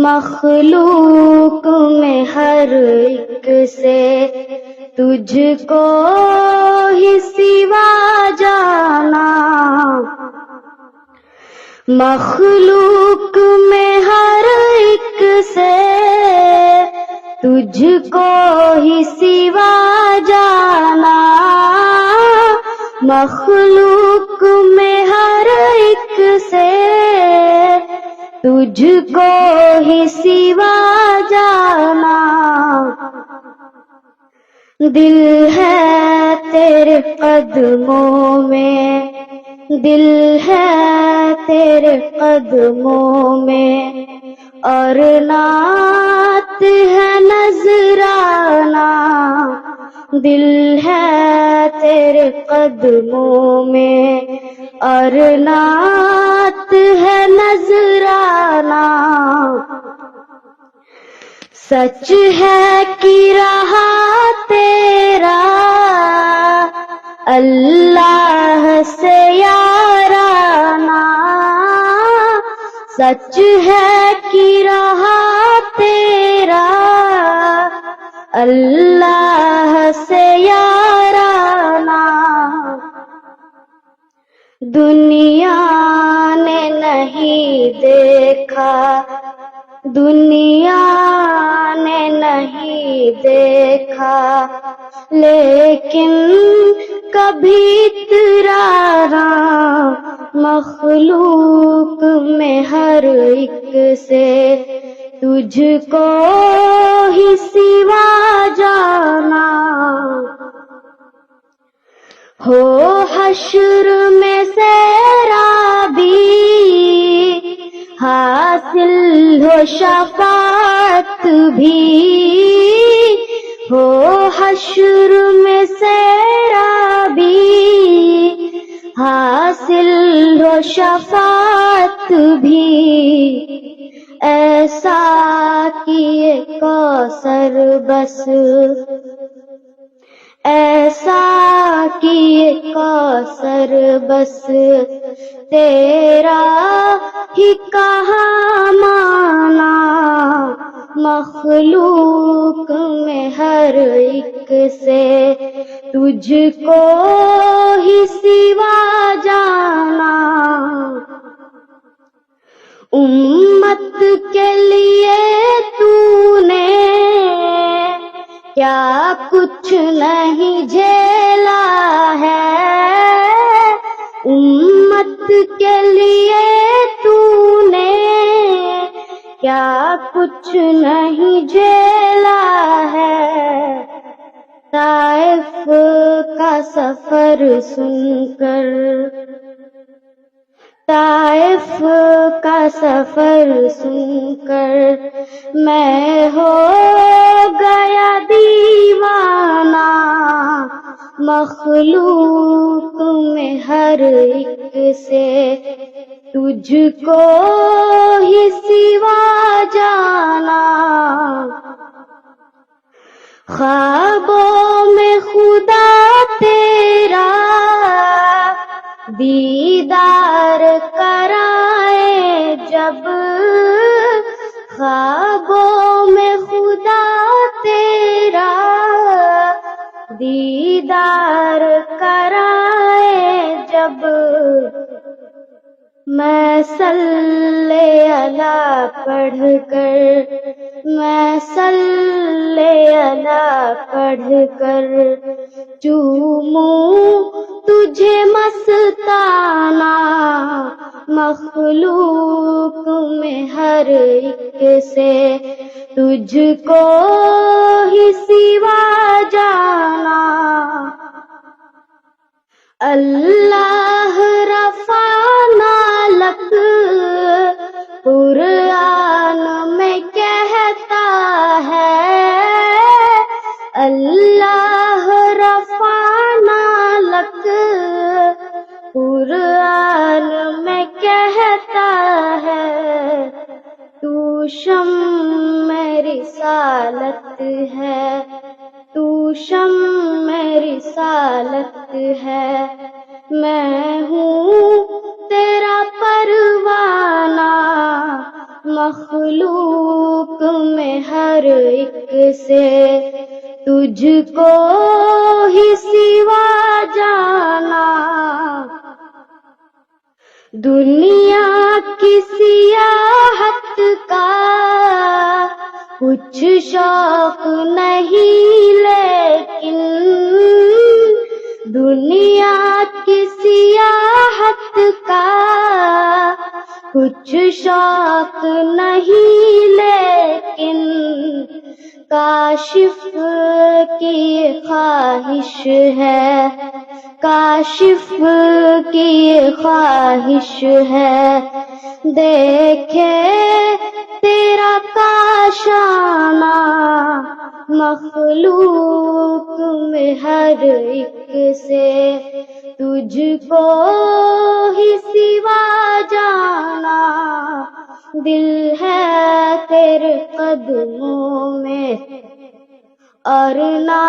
مخلوق میں ہر ایک سے تجھ کو ہی سوا جانا، مخلوق میں ہر ایک سے تجھ کو ہی سوا جانا، مخلوق میں ہر ایک سے تجھ کو ہی سوا جانا، دل ہے تیرے قدموں میں، دل ہے تیرے قدموں میں، اور نعت ہے نذرانہ، دل ہے تیرے قدموں میں اور نعت ہے نذرانہ، سچ ہے کہ رہا تیرا اللہ سے یارانہ، سچ ہے کہ رہا تیرا اللہ سے یارانہ، دنیا نے نہیں دیکھا، دنیا نے نہیں دیکھا، لیکن کبھی اترارا مخلوق میں ہر ایک سے تجھ کو ہی سوا جانا، ہو حشر میں سیرابی، حاصل ہو شفاعت بھی، ہو حشر میں سیرابی، حاصل ہو شفاعت بھی، ایسا کیے کوثر بس، ایسا کیے کوثر بس، تیرا ہی کہاں مانا، مخلوق میں ہر ایک سے تجھ کو ہی سوا جانا، امت کے لیے تو نے کیا کچھ نہیں جھیلا ہے، امت کے لیے تو نے کیا کچھ نہیں جھیلا ہے، طائف کا سفر سن کر، طائف کا سفر سن کر میں ہو گیا دیوانہ، مخلوق میں ہر ایک سے تجھ کو ہی سوا جانا، خوابوں میں خدا تیرا دیدار کرائے جب، خوابوں میں خدا تیرا دیدار کرائے جب، میں صلی اللہ پڑھ کر، میں صلی اللہ پڑھ کر چوموں تجھے مستانہ، مخلوق میں ہر ایک سے تجھ کو ہی سوا جانا، اللہ رفعنا لک قرآن میں کہتا ہے، اللہ رفعنا لک قرآن میں کہتا ہے، تو شمع رسالت ہے، تو شمع رسالت ہے، میں ہوں تیرا پروانہ، مخلوق دنیا کی سیاحت کا کچھ شوق نہیں، لیکن دنیا کی سیاحت کا کچھ شوق نہیں، لیکن کاشف کی خواہش ہے، کاشف کی خواہش ہے، دیکھے تیرا کاشانہ مخلوق میں ہر ایک سے، تجھ کو ہی سوا جانا دل ہے تیرے قدموں میں، اور نہ